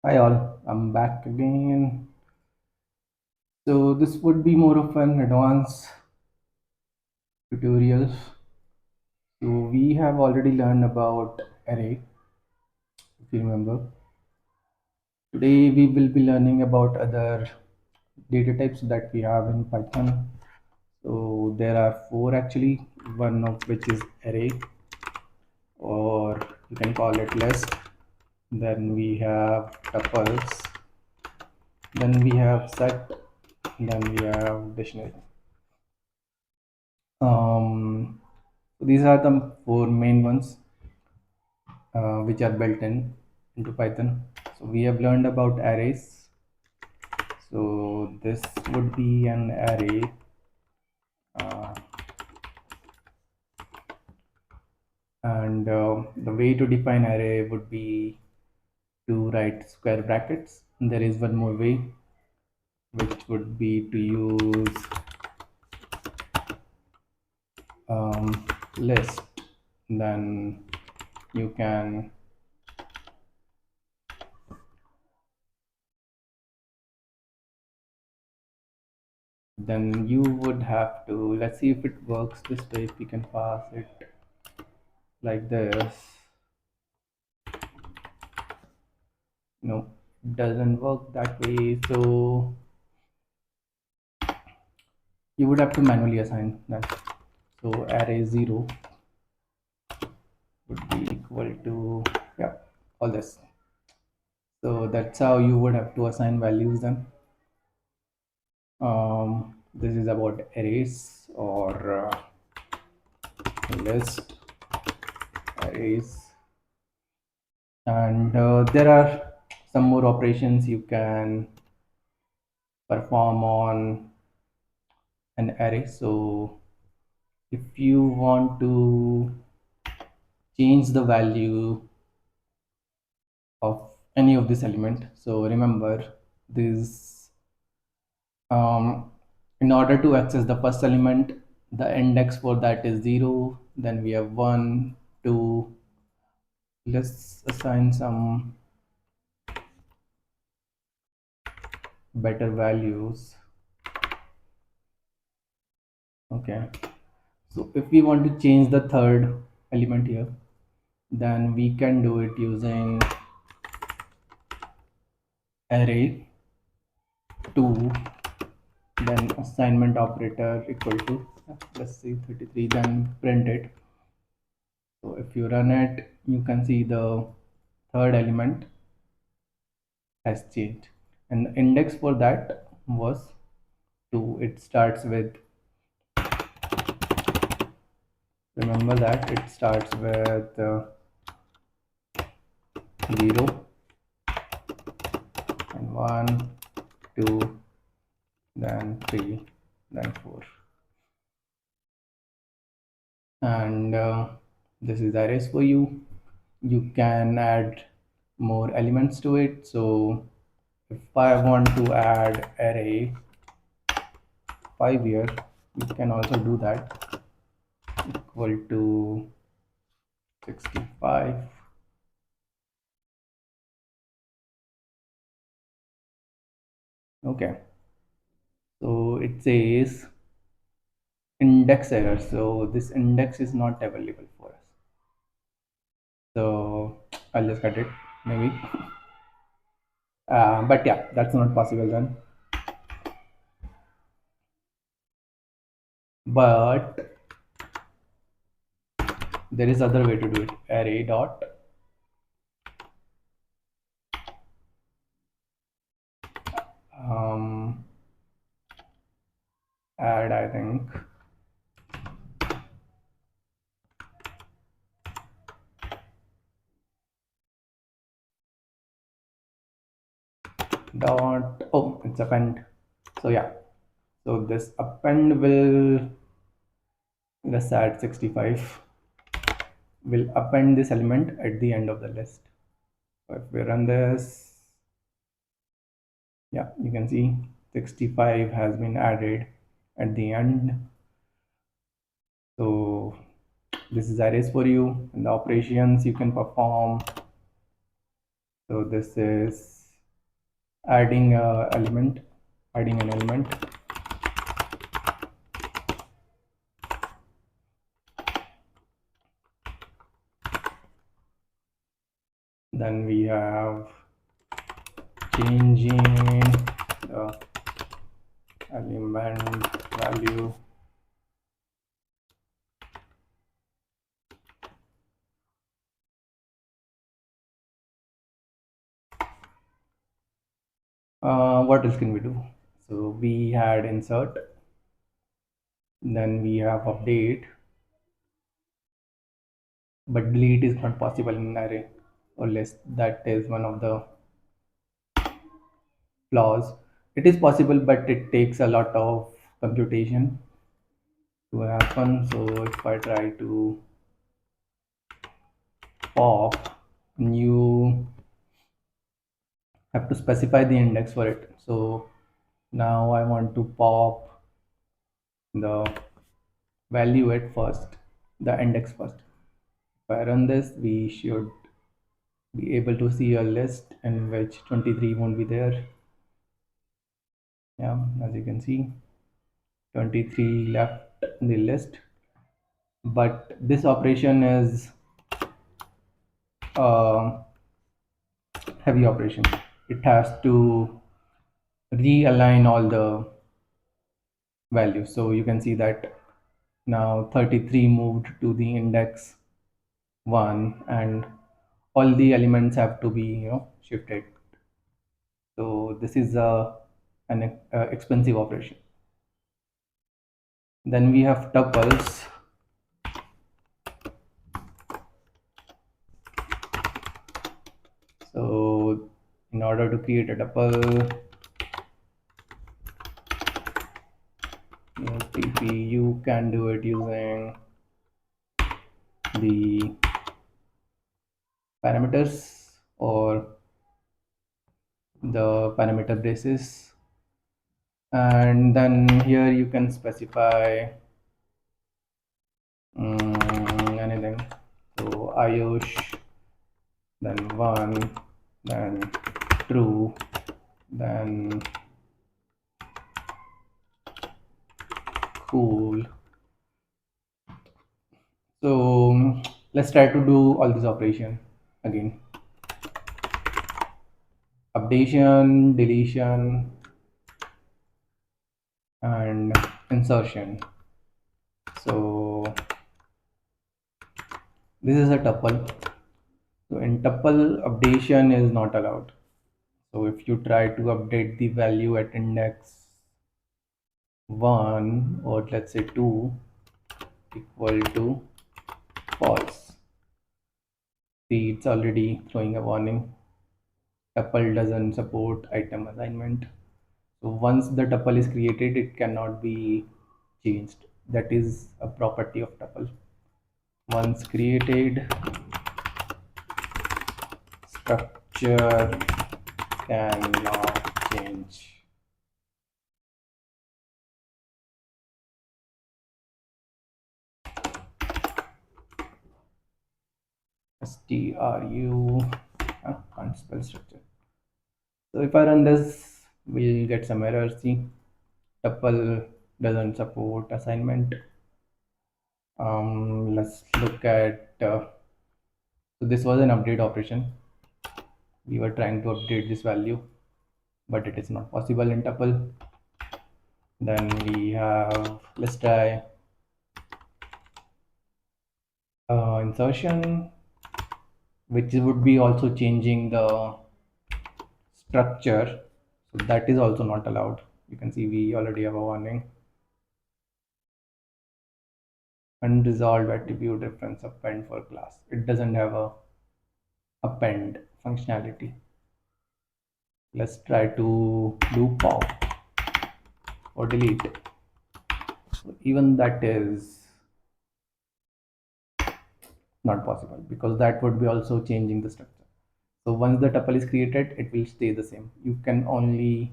Hi all, I'm back again. So this would be more of an advanced tutorial. So we have already learned about array, if you remember. Today we will be learning about other data types that we have in Python. So there are four actually, one of which is array, or you can call it list. Then we have tuples. Then we have set. Then we have dictionary. So these are the four main ones which are built in into Python. So we have learned about arrays. So this would be an array, uh, and the way to define array would be to write square brackets. And there is one more way, which would be to use list. Then you can then you would have to, let's see if it works this way, if we can pass it like this. No, it doesn't work that way. So you would have to manually assign that. So array 0 would be equal to, yeah, all this. So that's how you would have to assign values then. This is about arrays, or list arrays. And there are some more operations you can perform on an array. So if you want to change the value of any of this element, so remember this, in order to access the first element, the index for that is 0. Then we have 1, 2. Let's assign some better values. Okay, so if we want to change the third element here, then we can do it using array 2, then assignment operator equal to, let's see, 33, then print it. So if you run it, you can see the third element has changed, and the index for that was 2. It starts with, remember that it starts with 0 and 1, 2, then 3, then 4. And this is arrays for you. You can add more elements to it. So if I want to add array 5 here, you can also do that, equal to 65. Okay, so it says index error, so this index is not available for us. So I'll just cut it maybe. But yeah, that's not possible then. But there is other way to do it. Array dot um, add, I think, dot, oh, it's append. So yeah, so this append will, let's add 65, will append this element at the end of the list. So if we run this, yeah, you can see 65 has been added at the end. So this is arrays for you, and the operations you can perform. So this is adding a element, adding an element. Then we have changing the element value. What else can we do? So we had insert, then we have update, but delete is not possible in array or list. That is one of the flaws. It is possible, but it takes a lot of computation to happen. So if I try to pop, you have to specify the index for it. So now I want to pop the value at first, the index first. If I run this, we should be able to see a list in which 23 won't be there. Yeah, as you can see, 23 left in the list, but this operation is a heavy operation. It has to realign all the values. So you can see that now 33 moved to the index 1, and all the elements have to be shifted. So this is an expensive operation. Then we have tuples. So in order to create a tuple, TP, you can do it using the parameters or the parameter braces, and then here you can specify anything. So Ayush, then 1, then true, then cool. So let's try to do all this operation again. Updation, deletion, and insertion. So this is a tuple. So in tuple, updation is not allowed. So if you try to update the value at index 1 or let's say 2 equal to false, see it's already throwing a warning. Tuple doesn't support item assignment. So once the tuple is created, it cannot be changed. That is a property of tuple. Once created, structure cannot change. STRU, can't spell structure. So if I run this, we'll get some errors. See, tuple doesn't support assignment. Let's look at. So this was an update operation. We were trying to update this value, but it is not possible in tuple. Then we have, let's try insertion, which would be also changing the structure. So that is also not allowed. You can see we already have a warning. Unresolved attribute reference append for class. It doesn't have a append functionality. Let's try to do pop or delete. So even that is not possible because that would be also changing the structure. So once the tuple is created, it will stay the same. You can only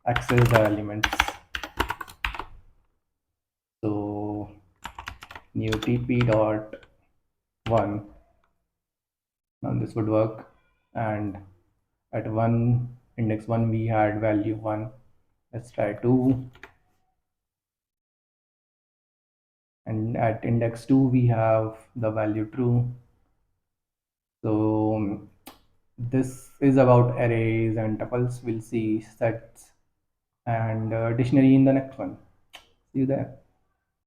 access the elements. So new tp dot 1, now this would work, and at 1 Index 1 we had value 1. Let's try 2. And at index 2 we have the value true. So this is about arrays and tuples. We'll see sets and dictionary in the next one. See you there.